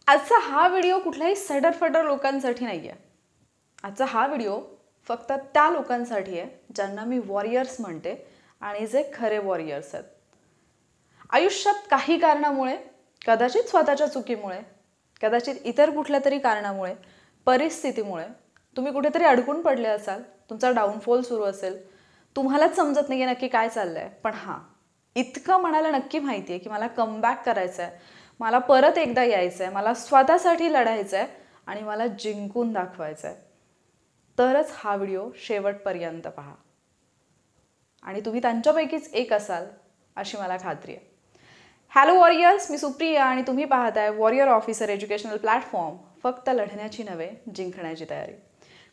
आजचा हा व्हिडिओ कुठल्याही सडरफडर लोकांसाठी नाही आहे. आजचा हा व्हिडिओ फक्त त्या लोकांसाठी आहे ज्यांना मी वॉरियर्स म्हणते आणि जे खरे वॉरियर्स आहेत. आयुष्यात काही कारणामुळे, कदाचित स्वतःच्या चुकीमुळे, कदाचित इतर कुठल्या तरी कारणामुळे, परिस्थितीमुळे तुम्ही कुठेतरी अडकून पडले असाल, तुमचा डाऊनफॉल सुरू असेल, तुम्हालाच समजत नाही आहे नक्की काय चाललं आहे. पण हां, इतकं मनाला नक्की माहिती आहे की मला कमबॅक करायचं आहे, मला परत एकदा यायचं आहे, मला स्वतःसाठी लढायचं आहे आणि मला जिंकून दाखवायचं आहे. तरच हा व्हिडिओ शेवटपर्यंत पहा आणि तुम्ही त्यांच्यापैकीच एक असाल अशी मला खात्री आहे. हॅलो वॉरियर्स, मी सुप्रिया आणि तुम्ही पाहताय वॉरियर ऑफिसर एज्युकेशनल प्लॅटफॉर्म. फक्त लढण्याची नव्हे, जिंकण्याची तयारी.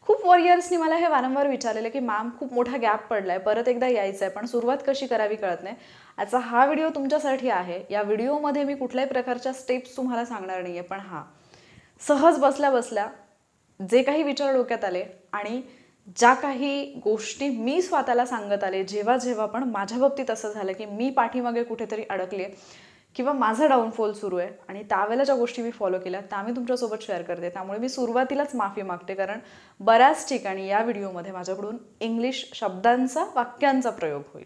खूप वॉरियर्सनी मला हे वारंवार विचारलेलं की मॅम खूप मोठा गॅप पडलाय, परत एकदा यायचं आहे, पण सुरुवात कशी करावी कळत नाही. आजचा हा व्हिडिओ तुमच्यासाठी आहे. या व्हिडिओमध्ये मी कुठल्याही प्रकारच्या स्टेप्स तुम्हाला सांगणार नाही आहे, पण हां, सहज बसल्या बसल्या जे काही विचार डोक्यात आले आणि ज्या काही गोष्टी मी स्वतःला सांगत आले, जेव्हा जेव्हा पण माझ्या बाबतीत असं झालं की मी पाठीमागे कुठेतरी अडकले किंवा माझा डाऊनफॉल सुरू आहे आणि त्यावेळेला ज्या गोष्टी मी फॉलो केल्या त्या मी तुमच्यासोबत शेअर करते. त्यामुळे मी सुरुवातीलाच माफी मागते, कारण बऱ्याच ठिकाणी या व्हिडिओमध्ये माझ्याकडून इंग्लिश शब्दांचा, वाक्यांचा प्रयोग होईल.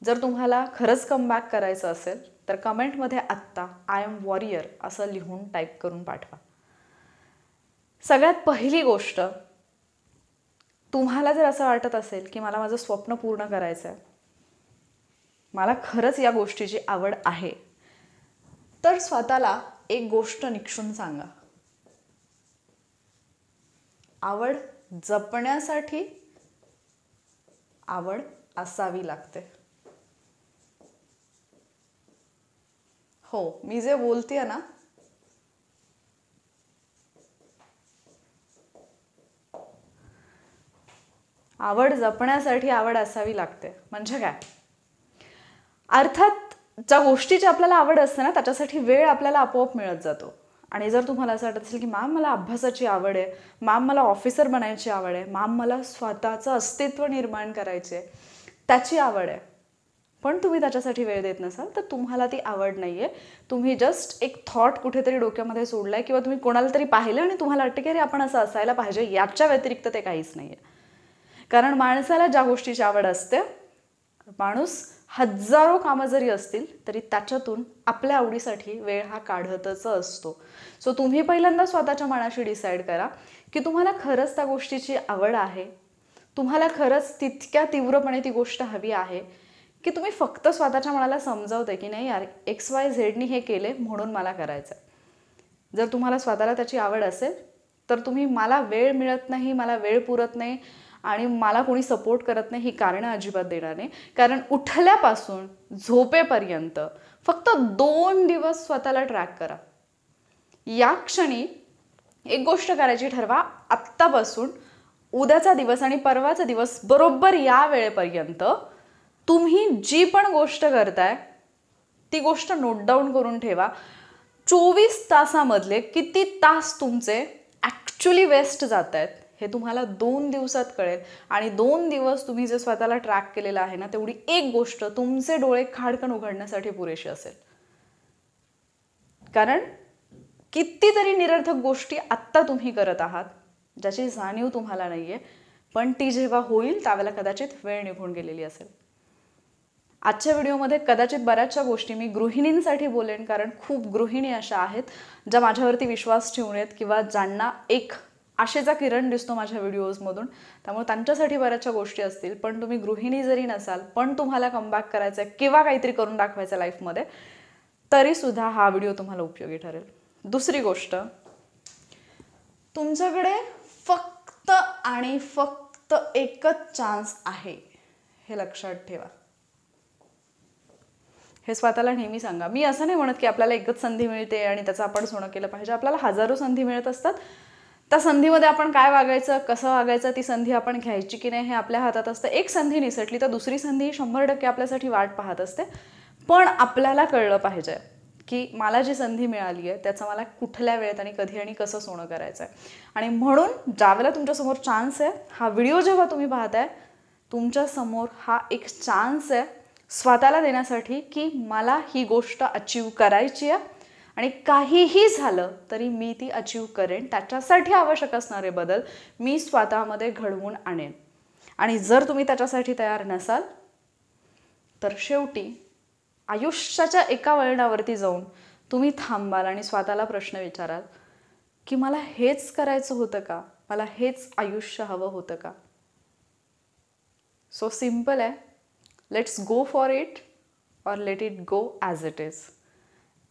जर तुम्हाला खरंच कमबॅक करायचं असेल तर कमेंटमध्ये आत्ता आय एम वॉरियर असं लिहून टाईप करून पाठवा. सगळ्यात पहिली गोष्ट, तुम्हाला जर असं वाटत असेल की मला माझं स्वप्न पूर्ण करायचं आहे, मला खरंच या गोष्टीची आवड आहे, तर स्वतःला एक गोष्ट निक्षून सांगा. आवड जपण्यासाठी आवड असावी लागते. हो, मी जे बोलतेय ना, आवड जपण्यासाठी आवड असावी लागते. म्हणजे काय? अर्थात ज्या गोष्टीची आपल्याला आवड असते ना, त्याच्यासाठी वेळ आपल्याला आपोआप मिळत जातो. आणि जर तुम्हाला असं वाटत असेल की मॅम मला अभ्यासाची आवड आहे, मॅम मला ऑफिसर बनायची आवड आहे, मॅम मला स्वतःचं अस्तित्व निर्माण करायचे, त्याची आवड आहे, पण तुम्ही त्याच्यासाठी वेळ देत नसाल, तर तुम्हाला ती आवड नाही आहे. तुम्ही जस्ट एक थॉट कुठेतरी डोक्यामध्ये सोडलाय किंवा तुम्ही कोणाला तरी पाहिलं आणि तुम्हाला वाटतं की अरे आपण असं असायला पाहिजे, याच्या व्यतिरिक्त ते काहीच नाही आहे. कारण माणसाला ज्या गोष्टीची आवड असते, माणूस हजारो कामं जरी असतील तरी त्याच्यातून आपल्या आवडीसाठी वेळ हा काढतच असतो. सो तुम्ही पहिल्यांदा स्वतःच्या मनाशी डिसाईड करा की तुम्हाला खरंच त्या गोष्टीची आवड आहे, तुम्हाला खरंच तितक्या तीव्रपणे ती गोष्ट हवी आहे की तुम्ही फक्त स्वतःच्या मनाला समजावते की नाही यार XYZनी हे केले म्हणून मला करायचं आहे. जर तुम्हाला स्वतःला त्याची आवड असेल तर तुम्ही मला वेळ मिळत नाही, मला वेळ पुरत नाही आणि मला कोणी सपोर्ट करत नाही ही कारणं अजिबात देणार नाही. कारण उठल्यापासून झोपेपर्यंत फक्त 2 दिवस स्वतःला ट्रॅक करा. या क्षणी एक गोष्ट करायची ठरवा, आत्तापासून उद्याचा दिवस आणि परवाचा दिवस बरोबर या वेळेपर्यंत तुम्ही जी पण गोष्ट करताय ती गोष्ट नोट डाऊन करून ठेवा. 24 तासामधले किती तास तुमचे ॲक्च्युली वेस्ट जात आहेत हे तुम्हाला 2 दिवसात कळेल. आणि 2 दिवस तुम्ही जे स्वतःला ट्रॅक केलेलं आहे ना, तेवढी एक गोष्ट तुमचे डोळे खाडकन उघडण्यासाठी पुरेशी असेल. कारण कितीतरी निरर्थक गोष्टी आत्ता तुम्ही करत आहात ज्याची जाणीव तुम्हाला नाही आहे, पण ती जेव्हा होईल त्यावेळेला कदाचित वेळ निघून गेलेली असेल. आजच्या व्हिडिओमध्ये कदाचित बऱ्याचशा गोष्टी मी गृहिणींसाठी बोलेन, कारण खूप गृहिणी अशा आहेत ज्या माझ्यावरती विश्वास ठेवून आहेत किंवा ज्यांना एक आशेचा किरण दिसतो माझ्या व्हिडिओजमधून, त्यामुळे त्यांच्यासाठी बऱ्याचशा गोष्टी असतील. पण तुम्ही गृहिणी जरी नसाल पण तुम्हाला कमबॅक करायचं आहे किंवा काहीतरी करून दाखवायचं लाईफमध्ये, तरीसुद्धा हा व्हिडिओ तुम्हाला उपयोगी ठरेल. दुसरी गोष्ट, तुमच्याकडे फक्त आणि फक्त एकच चान्स आहे हे लक्षात ठेवा. हे स्वतःला नेहमी सांगा. मी असं नाही म्हणत की आपल्याला एकच संधी मिळते आणि त्याचं आपण सोनं केलं पाहिजे. आपल्याला हजारो संधी मिळत असतात. त्या संधीमध्ये आपण काय वागायचं, कसं वागायचं, ती संधी आपण घ्यायची की नाही हे आपल्या हातात असतं. एक संधी निसटली तर दुसरी संधी 100% आपल्यासाठी वाट पाहत असते. पण आपल्याला कळलं पाहिजे की मला जी संधी मिळाली आहे त्याचं मला कुठल्या वेळेत आणि कधी आणि कसं सोनं करायचं आहे. आणि म्हणून ज्यावेळेला तुमच्यासमोर चान्स आहे, हा व्हिडिओ जेव्हा तुम्ही पाहताय तुमच्यासमोर हा एक चान्स आहे स्वतःला देण्यासाठी की मला ही गोष्ट अचीव करायची आहे आणि काहीही झालं तरी मी ती अचीव करेन. त्याच्यासाठी आवश्यक असणारे बदल मी स्वतःमध्ये घडवून आणेन. आणि जर तुम्ही त्याच्यासाठी तयार नसाल तर शेवटी आयुष्याच्या एका वळणावरती जाऊन तुम्ही थांबाल आणि स्वतःला प्रश्न विचाराल की मला हेच करायचं होतं का, मला हेच आयुष्य हवं होतं का. सो सिम्पल आहे, लेट्स गो फॉर इट और let it go as it is.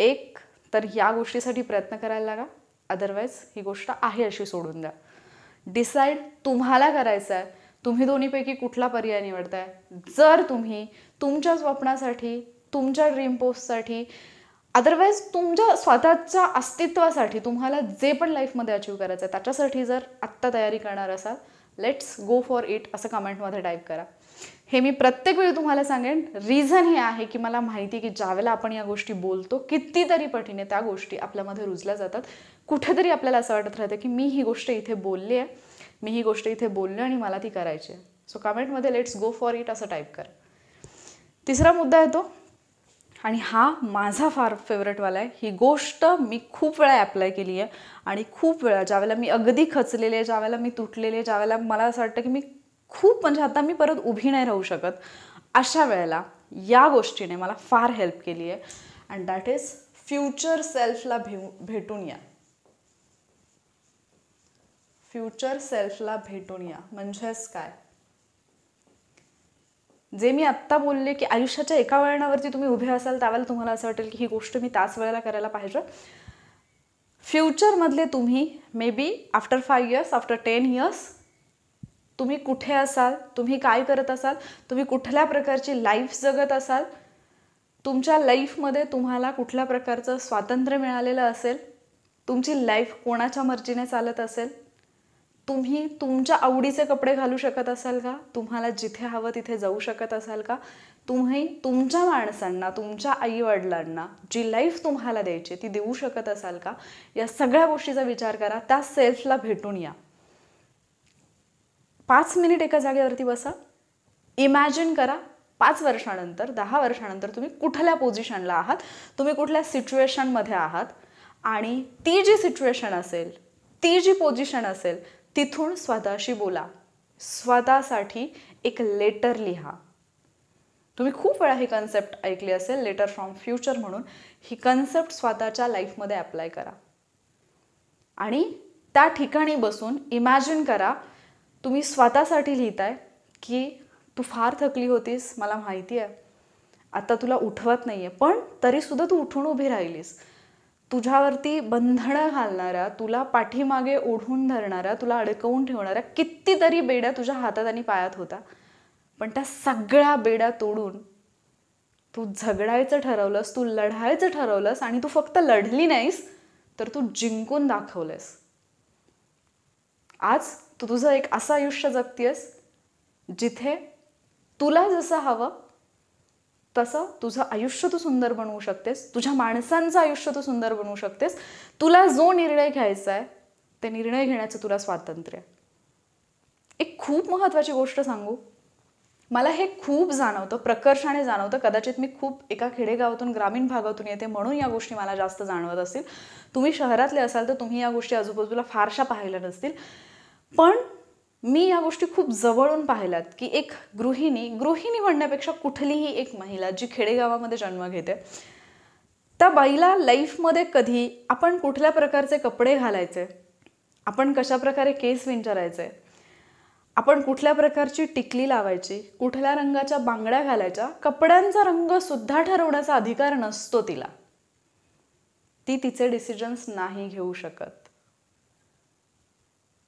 एक तर या गोष्टीसाठी प्रयत्न करायला लागा, अदरवाईज ही गोष्ट आहे अशी सोडून द्या. डिसाईड तुम्हाला करायचं आहे, तुम्ही दोन्हीपैकी कुठला पर्याय निवडताय. जर तुम्ही तुमच्या स्वप्नासाठी, तुमच्या ड्रीम पोस्टसाठी, अदरवाईज तुमच्या स्वतःच्या अस्तित्वासाठी, तुम्हाला जे पण लाईफमध्ये अचीव करायचं आहे त्याच्यासाठी जर आत्ता तयारी करणार असाल, लेट्स गो फॉर इट असं कमेंटमध्ये टाईप करा. हे मी प्रत्येक वेळी तुम्हाला सांगेन. रिझन हे आहे की मला माहिती की ज्यावेळेला आपण या गोष्टी बोलतो कितीतरी पटीने त्या गोष्टी आपल्यामध्ये रुजल्या जातात. कुठेतरी आपल्याला असं वाटत राहतं की मी ही गोष्ट इथे बोलली आहे, मी ही गोष्ट इथे बोलली आणि मला ती करायची आहे. सो कमेंटमध्ये लेट्स गो फॉर इट असं टाईप करा. तिसरा मुद्दा येतो आणि हा माझा फार फेवरेटवाला आहे. ही गोष्ट मी खूप वेळा ॲप्लाय केली आहे आणि खूप वेळा ज्यावेळेला मी अगदी खचलेले आहे, ज्यावेळेला मी तुटलेले, ज्यावेळेला मला असं वाटतं की मी खूप म्हणजे आता मी परत उभी नाही राहू शकत, अशा वेळेला या गोष्टीने मला फार हेल्प केली आहे. अँड दॅट इज फ्युचर सेल्फला भेटून या. फ्युचर सेल्फला भेटून या म्हणजेच काय, जे मी आत्ता बोलले की आयुष्याच्या एका वळणावरती तुम्ही उभे असाल त्यावेळेला तुम्हाला असं वाटेल की ही गोष्ट मी त्याच वेळेला करायला पाहिजे. फ्युचरमधले तुम्ही may be after 5 years, after 10 years तुम्ही कुठे असाल, तुम्ही काय करत असाल, तुम्ही कुठल्या प्रकारची लाईफ जगत असाल, तुमच्या लाईफमध्ये तुम्हाला कुठल्या प्रकारचं स्वातंत्र्य मिळालेलं असेल, तुमची लाईफ कोणाच्या मर्जीने चालत असेल, तुम्ही तुमच्या आवडीचे कपडे घालू शकत असाल का, तुम्हाला जिथे हवं तिथे जाऊ शकत असाल का, तुम्ही तुमच्या माणसांना, तुमच्या आईवडिलांना जी लाईफ तुम्हाला द्यायची ती देऊ शकत असाल का, या सगळ्या गोष्टीचा विचार करा. त्या सेल्फला भेटून या. 5 मिनिट एका जागेवरती बसा, इमॅजिन करा 5 वर्षानंतर, 10 वर्षानंतर तुम्ही कुठल्या पोझिशनला आहात, तुम्ही कुठल्या सिच्युएशनमध्ये आहात आणि ती जी सिच्युएशन असेल, ती जी पोझिशन असेल, तिथून स्वतःशी बोला, स्वतःसाठी एक लेटर लिहा. तुम्ही खूप वेळा ही कन्सेप्ट ऐकली असेल, लेटर फ्रॉम फ्युचर म्हणून. ही कन्सेप्ट स्वतःच्या लाईफमध्ये अप्लाय करा आणि त्या ठिकाणी बसून इमॅजिन करा तुम्ही स्वतःसाठी लिहिताय की तू फार थकली होतीस, मला माहिती आहे, आता तुला उठवत नाही आहे, पण तरीसुद्धा तू उठून उभी राहिलीस. तुझ्यावरती बंधनं घालणाऱ्या, तुला पाठीमागे ओढून धरणाऱ्या, तुला अडकवून ठेवणाऱ्या कितीतरी बेड्या तुझ्या हातात आणि पायात होता, पण त्या सगळ्या बेड्या तोडून तू झगडायचं ठरवलंस, तू लढायचं ठरवलंस आणि तू फक्त लढली नाहीस तर तू जिंकून दाखवलंस. आज तू तुझं एक असं आयुष्य जगतेस जिथे तुला जसं हवं तसं तुझं आयुष्य तू सुंदर बनवू शकतेस, तुझ्या माणसांचं आयुष्य तू सुंदर बनवू शकतेस. तुला जो निर्णय घ्यायचा आहे ते निर्णय घेण्याचं तुला स्वातंत्र्य. एक खूप महत्त्वाची गोष्ट सांगू, मला हे खूप जाणवतं, प्रकर्षाने जाणवतं. कदाचित मी खूप एका खेडेगावातून, ग्रामीण भागातून येते म्हणून या गोष्टी मला जास्त जाणवत असतील. तुम्ही शहरातले असाल तर तुम्ही या गोष्टी आजूबाजूला फारशा पाहिल्या नसतील, पण मी या गोष्टी खूप जवळून पाहिल्यात की एक गृहिणी म्हणण्यापेक्षा कुठलीही एक महिला जी खेडेगावामध्ये जन्म घेते, त्या बाईला लाईफमध्ये कधी आपण कुठल्या प्रकारचे कपडे घालायचे, आपण कशा प्रकारे केस विंचरायचे, आपण कुठल्या प्रकारची टिकली लावायची, कुठल्या रंगाच्या बांगड्या घालायच्या, कपड्यांचा रंग सुद्धा ठरवण्याचा अधिकार नसतो तिला. ती तिचे डिसिजन्स नाही घेऊ शकत.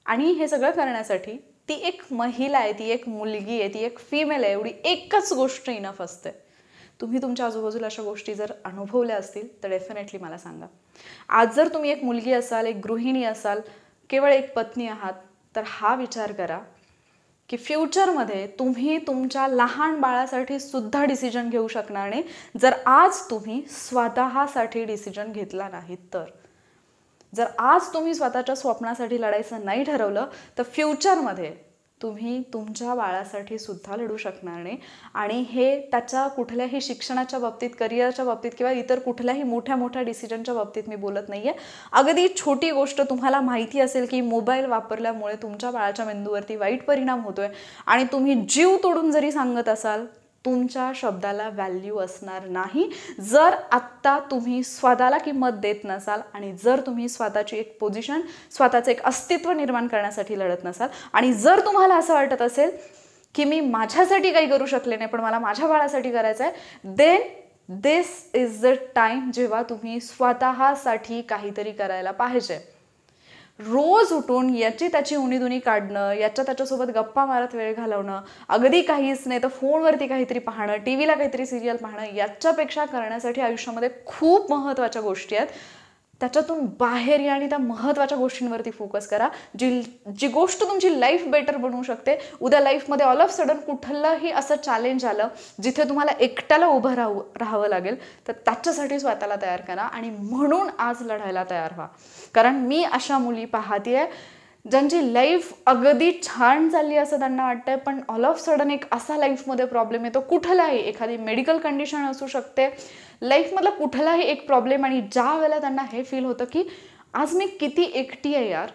आणि हे सगळं करण्यासाठी ती एक महिला आहे, ती एक मुलगी आहे, ती एक फिमेल आहे, एवढी एकच गोष्ट इनफ असते. तुम्ही तुमच्या आजूबाजूला अशा गोष्टी जर अनुभवल्या असतील तर डेफिनेटली मला सांगा. आज जर तुम्ही एक मुलगी असाल, एक गृहिणी असाल, केवळ एक पत्नी आहात, तर हा विचार करा की फ्युचरमध्ये तुम्ही तुमच्या लहान बाळासाठी सुद्धा डिसिजन घेऊ शकणार नाही जर आज तुम्ही स्वतःसाठी डिसिजन घेतला नाहीत तर. जर आज तुम्ही स्वतःच्या स्वप्नासाठी लढायचं नाही ठरवलं तर फ्युचरमध्ये तुम्ही तुमच्या बाळासाठी सुद्धा लढू शकणार नाही. आणि हे त्याच्या कुठल्याही शिक्षणाच्या बाबतीत, करिअरच्या बाबतीत किंवा इतर कुठल्याही मोठ्या मोठ्या डिसिजनच्या बाबतीत मी बोलत नाही आहे. अगदी छोटी गोष्ट, तुम्हाला माहिती असेल की मोबाईल वापरल्यामुळे तुमच्या बाळाच्या मेंदूवरती वाईट परिणाम होतोय आणि तुम्ही जीव तोडून जरी सांगत असाल, तुमच्या शब्दाला व्हॅल्यू असणार नाही जर आत्ता तुम्ही स्वतःला किंमत देत नसाल आणि जर तुम्ही स्वतःची एक पोझिशन, स्वतःचं एक अस्तित्व निर्माण करण्यासाठी लढत नसाल. आणि जर तुम्हाला असं वाटत असेल की मी माझ्यासाठी काही करू शकले नाही पण मला माझ्या बाळासाठी करायचं आहे, then this is the time जेव्हा तुम्ही स्वतःसाठी काहीतरी करायला पाहिजे. रोज उठून याची त्याची उणीधुणी काढणं, त्याच्यासोबत गप्पा मारत वेळ घालवणं, अगदी काहीच नाही तर फोनवरती काहीतरी पाहणं, टी व्हीला काहीतरी सिरियल पाहणं, याच्यापेक्षा करण्यासाठी आयुष्यामध्ये खूप महत्त्वाच्या गोष्टी आहेत. त्याच्यातून बाहेर या आणि त्या महत्त्वाच्या गोष्टींवरती फोकस करा. जी गोष्ट तुमची लाईफ बेटर बनवू शकते. उद्या लाईफमध्ये ऑल ऑफ सडन कुठलंही असं चॅलेंज आलं जिथे तुम्हाला एकट्याला उभं राहावं लागेल, तर त्याच्यासाठी स्वतःला तयार करा आणि म्हणून आज लढायला तयार व्हा. कारण मी अशा मुली पाहतेय ज्यांची लाईफ अगदी छान चालली असं त्यांना वाटतंय, पण ऑल ऑफ सडन एक असा लाईफमध्ये प्रॉब्लेम येतो, कुठलाही एखादी मेडिकल कंडिशन असू शकते, लाईफमधला कुठलाही एक प्रॉब्लेम, आणि ज्या वेळेला त्यांना हे फील होतं की आज मी किती एकटी आहे यार,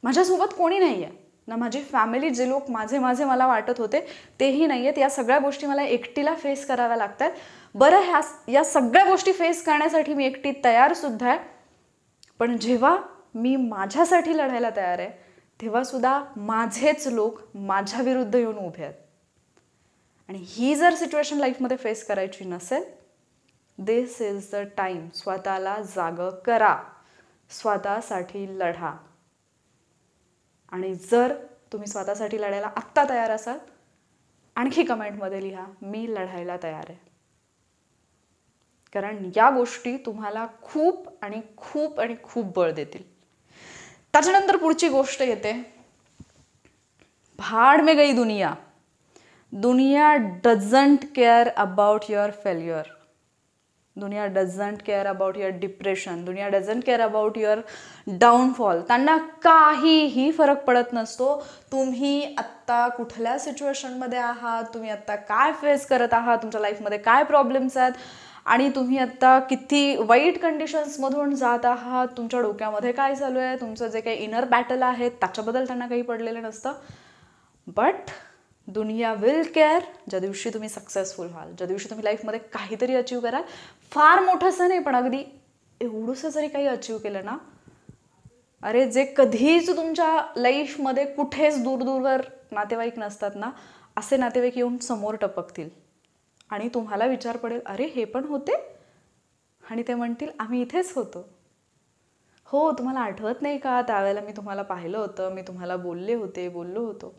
माझ्यासोबत कोणी नाही आहे ना, माझी फॅमिली, जे लोक माझे मला वाटत होते तेही नाही आहेत, या सगळ्या गोष्टी मला एकटीला फेस कराव्या लागतात. बरं, या सगळ्या गोष्टी फेस करण्यासाठी मी एकटी तयार सुद्धा आहे, पण जेव्हा मी माझ्यासाठी लढायला तयार आहे तेव्हा सुद्धा माझेच लोक माझ्या विरुद्ध येऊन उभे आहेत. आणि ही जर सिच्युएशन लाईफमध्ये फेस करायची नसेल, दिस इज द टाइम. स्वतःला जागं करा, स्वतःसाठी लढा. आणि जर तुम्ही स्वतःसाठी लढायला आत्ता तयार असाल, आणखी कमेंटमध्ये लिहा, मी लढायला तयार आहे. कारण या गोष्टी तुम्हाला खूप आणि खूप आणि खूप बळ देतील. त्याच्यानंतर पुढची गोष्ट येते, भाड में गई दुनिया. दुनिया doesn't care about your failure. दुनिया doesn't care about your depression. दुनिया doesn't care about your downfall. त्यांना काहीही फरक पडत नसतो तुम्ही आत्ता कुठल्या सिच्युएशनमध्ये आहात, तुम्ही आत्ता काय फेस करत आहात, तुमच्या लाईफमध्ये काय प्रॉब्लेम्स आहेत आणि तुम्ही आत्ता किती वाईट कंडिशन्समधून जात आहात, तुमच्या डोक्यामध्ये काय चालू आहे, तुमचं जे काही इनर बॅटल आहे त्याच्याबद्दल त्यांना काही पडलेलं नसतं. बट दुनिया विल केअर ज्या दिवशी तुम्ही सक्सेसफुल व्हाल, ज्या दिवशी तुम्ही लाईफमध्ये काहीतरी अचीव कराल. फार मोठंसं नाही, पण अगदी एवढंसं जरी काही अचीव केलं ना, अरे जे कधीच तुमच्या लाईफमध्ये कुठेच दूरवर नातेवाईक नसतात ना, असे नातेवाईक येऊन समोर टपकतील आणि तुम्हाला विचार पडेल, अरे हे पण होते, आणि ते म्हणतील आम्ही इथेच होतो. हो, तुम्हाला आठवत नाही का, त्यावेळेला मी तुम्हाला पाहिलं होतं, मी तुम्हाला बोललो होतो.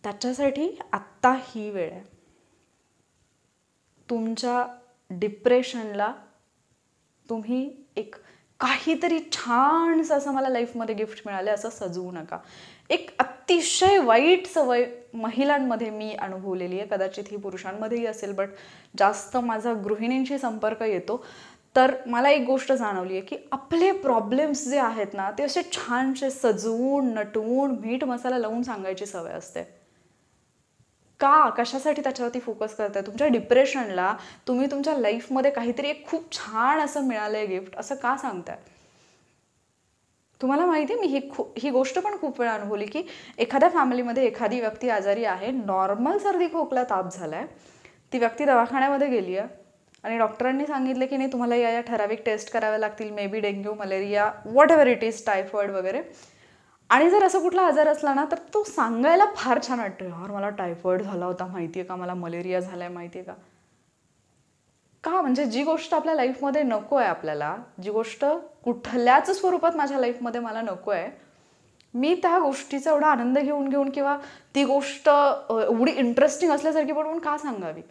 त्याच्यासाठी आत्ता ही वेळ आहे. तुमच्या डिप्रेशनला तुम्ही एक काहीतरी छानसं असं मला लाईफमध्ये गिफ्ट मिळाले असं सजवू नका. एक अतिशय वाईट सवय महिलांमध्ये मी अनुभवलेली आहे, कदाचित ही पुरुषांमध्येही असेल, बट जास्त माझा गृहिणींशी संपर्क येतो. तर मला एक गोष्ट जाणवली आहे की आपले प्रॉब्लेम्स जे आहेत ना, ते असे छानसे सजवून नटवून मीठ मसाला लावून सांगायची सवय असते. कशासाठी त्याच्यावरती फोकस करताय? तुमच्या डिप्रेशनला तुम्ही तुमच्या लाईफमध्ये काहीतरी एक खूप छान असं मिळालंय गिफ्ट असं का सांगताय? तुम्हाला माहिती आहे, मी ही गोष्ट पण खूप वेळा अनुभवली की एखाद्या फॅमिलीमध्ये एखादी व्यक्ती आजारी आहे, नॉर्मल सर्दी खोकला ताप झालाय, ती व्यक्ती दवाखान्यामध्ये गेली आहे आणि डॉक्टरांनी सांगितलं की नाही तुम्हाला या ठराविक टेस्ट कराव्या लागतील, may be dengue, malaria, what ever it is, typhoid वगैरे. आणि जर असं कुठला आजार असला ना, तर तो सांगायला फार छान वाटतो, यार मला टायफॉइड झाला होता माहितीये का, मला मलेरिया झालाय माहितीये का. का म्हणजे जी गोष्ट आपल्या लाईफमध्ये नको आहे, आपल्याला जी गोष्ट कुठल्याच स्वरूपात माझ्या लाईफमध्ये मला नको आहे, मी त्या गोष्टीचा एवढा आनंद घेऊन किंवा ती गोष्ट एवढी इंटरेस्टिंग असल्यासारखी बनवून का सांगावी.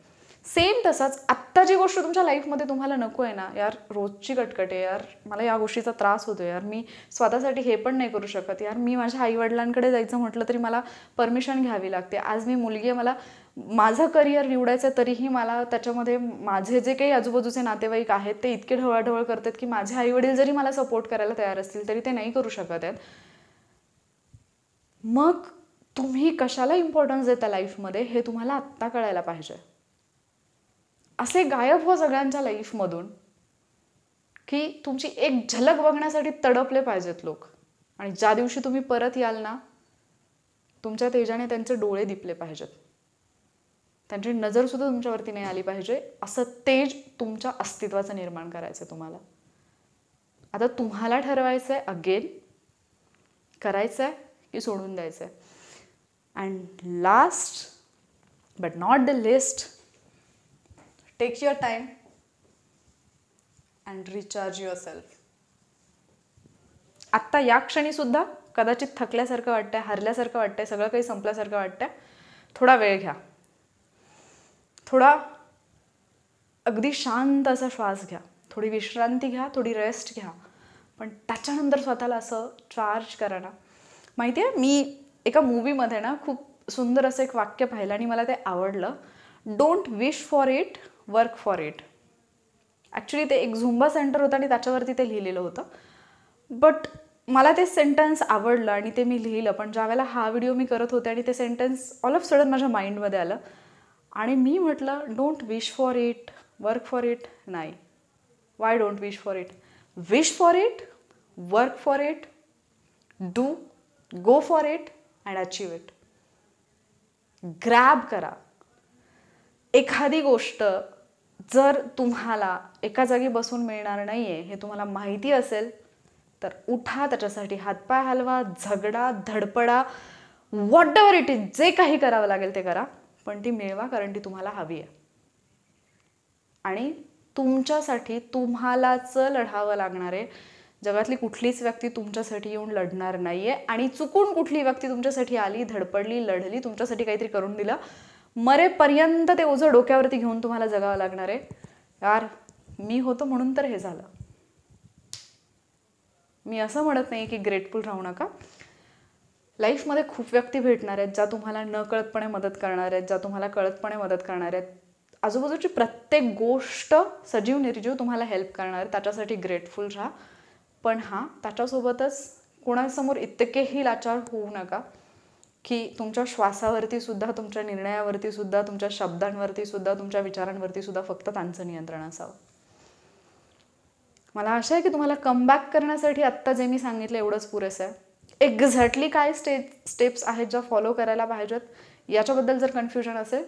सेम तसंच आत्ता जी गोष्ट तुमच्या लाईफमध्ये तुम्हाला नको आहे ना, यार रोजची कटकट आहे, यार मला या गोष्टीचा त्रास होतो, यार मी स्वतःसाठी हे पण नाही करू शकत, यार मी माझ्या आईवडिलांकडे जायचं म्हटलं तरी मला परमिशन घ्यावी लागते, आज मी मुलगी आहे, मला माझं करिअर निवडायचं तरीही मला त्याच्यामध्ये माझे जे काही आजूबाजूचे नातेवाईक आहेत ते इतके ढवळाढवळ करतात की माझे आईवडील जरी मला सपोर्ट करायला तयार असतील तरी ते नाही करू शकत आहेत. मग तुम्ही कशाला इम्पॉर्टन्स देता लाईफमध्ये हे तुम्हाला आत्ता कळायला पाहिजे. असे गायब हो सगळ्यांच्या लाईफमधून की तुमची एक झलक बघण्यासाठी तडपले पाहिजेत लोक. आणि ज्या दिवशी तुम्ही परत याल ना, तुमच्या तेजाने त्यांचे डोळे दिपले पाहिजेत, त्यांची नजरसुद्धा तुमच्यावरती नाही आली पाहिजे. असं तेज तुमच्या अस्तित्वाचं निर्माण करायचं तुम्हाला. आता तुम्हाला ठरवायचं आहे अगेन करायचं आहे की सोडून द्यायचं आहे. And last but not the least, take your time and recharge yourself. आत्ता या क्षणीसुद्धा कदाचित थकल्यासारखं वाटतंय, हरल्यासारखं वाटतंय, सगळं काही संपल्यासारखं वाटतंय. थोडा वेळ घ्या, थोडा अगदी शांत असा श्वास घ्या, थोडी विश्रांती घ्या, थोडी रेस्ट घ्या. पण त्याच्यानंतर स्वतःला असं चार्ज करा ना. माहिती आहे, मी एका मूवीमध्ये ना खूप सुंदर असं एक वाक्य पाहिलं आणि मला ते आवडलं. Don't wish for it, work for it. Actually ते एक झुंबा सेंटर होतं आणि त्याच्यावरती ते लिहिलेलं होतं. बट मला ते सेंटेन्स आवडलं आणि ते मी लिहिलं. पण ज्या वेळेला हा व्हिडिओ मी करत होते आणि ते सेंटेन्स ऑल ऑफ सडन माझ्या माइंडमध्ये आलं आणि मी म्हटलं don't wish for it, work for it नाही. Why don't wish for it? Wish for it, work for it, do, go for it and achieve it. Grab करा. एखादी गोष्ट जर तुम्हाला एका जागी बसून मिळणार नाही आहे हे तुम्हाला माहिती असेल तर उठा, त्याच्यासाठी हातपाय हलवा, झगडा, धडपडा, व्हॉट एव्हर इट इज, जे काही करावं लागेल ते करा, पण ती मिळवा, कारण ती तुम्हाला हवी आहे. आणि तुमच्यासाठी तुम्हालाच लढावं लागणार आहे. जगातली कुठलीच व्यक्ती तुमच्यासाठी येऊन लढणार नाही आहे. आणि चुकून कुठली व्यक्ती तुमच्यासाठी आली, धडपडली, लढली, तुमच्यासाठी काहीतरी करून दिलं, मरेपर्यंत ते ओझं डोक्यावरती घेऊन तुम्हाला जगावं लागणार आहे. यार मी होतो म्हणून तर हे झालं. मी असं म्हणत नाही की ग्रेटफुल राहू नका. लाईफमध्ये खूप व्यक्ती भेटणार आहेत ज्या तुम्हाला नकळतपणे मदत करणार आहेत, ज्या तुम्हाला कळतपणे मदत करणार आहेत. आजूबाजूची प्रत्येक गोष्ट सजीव निर्जीव तुम्हाला हेल्प करणार आहे. त्याच्यासाठी ग्रेटफुल राहा. पण हां, त्याच्यासोबतच कोणासमोर इतकेही लाचार होऊ नका की तुमच्या श्वासावरती सुद्धा, तुमच्या निर्णयावरती सुद्धा, तुमच्या शब्दांवरती सुद्धा, तुमच्या विचारांवरती सुद्धा फक्त त्यांचं नियंत्रण असावं. मला आशा आहे की तुम्हाला कमबॅक करण्यासाठी आत्ता जे मी सांगितलं एवढंच पुरेसं आहे. एक्झॅक्टली काय स्टेप्स आहेत ज्या फॉलो करायला पाहिजेत याच्याबद्दल जर कन्फ्युजन असेल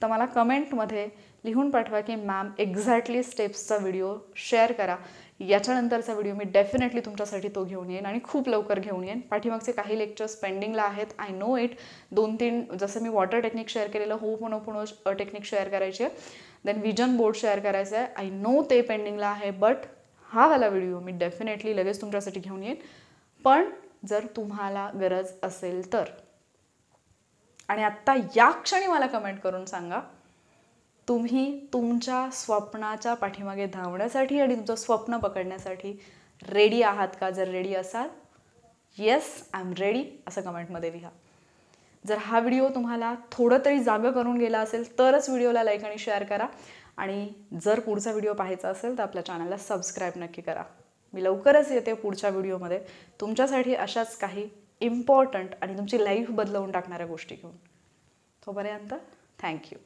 तर मला कमेंटमध्ये लिहून पाठवा की मॅम एक्झॅक्टली स्टेप्सचा व्हिडिओ शेअर करा. याच्यानंतरचा व्हिडिओ मी डेफिनेटली तुमच्यासाठी तो घेऊन येईन आणि खूप लवकर घेऊन येईन. पाठीमागचे काही लेक्चर्स पेंडिंगला आहेत, आय नो इट. 2-3 जसं मी वॉटर टेक्निक शेअर केलेलं, होपोनोपोनो टेक्निक शेअर करायची आहे, देन विजन बोर्ड शेअर करायचं आहे. आय नो ते पेंडिंगला आहे. बट हा वाला व्हिडिओ मी डेफिनेटली लगेच तुमच्यासाठी घेऊन येईन. पण जर तुम्हाला गरज असेल तर. आणि आत्ता या क्षणी मला कमेंट करून सांगा, तुम्ही तुमच्या स्वप्नाच्या पाठीमागे धावण्यासाठी आणि तुमचं स्वप्न पकडण्यासाठी रेडी आहात का? जर रेडी असाल, येस आय एम रेडी असं कमेंटमध्ये लिहा. जर हा व्हिडिओ तुम्हाला थोडं तरी जागं करून गेला असेल तरच व्हिडिओला लाईक आणि शेअर करा. आणि जर पुढचा व्हिडिओ पाहायचा असेल तर आपल्या चॅनलला सबस्क्राईब नक्की करा. मी लवकरच येते पुढच्या व्हिडिओमध्ये तुमच्यासाठी अशाच काही इम्पॉर्टंट आणि तुमची लाईफ बदलवून टाकणाऱ्या गोष्टी घेऊन. तोपर्यंत थँक्यू.